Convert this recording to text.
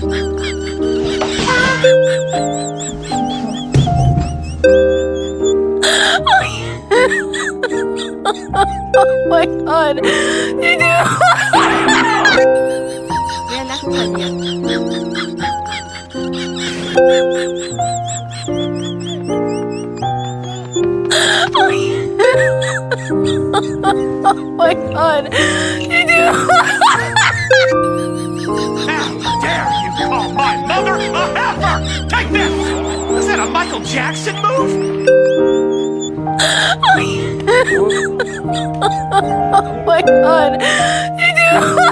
Oh my God! Did you? Yan ako kanya. Oh my God! Did you? How dare you call my mother a heifer? Take this! Is that a Michael Jackson move? Oh my God! Did you?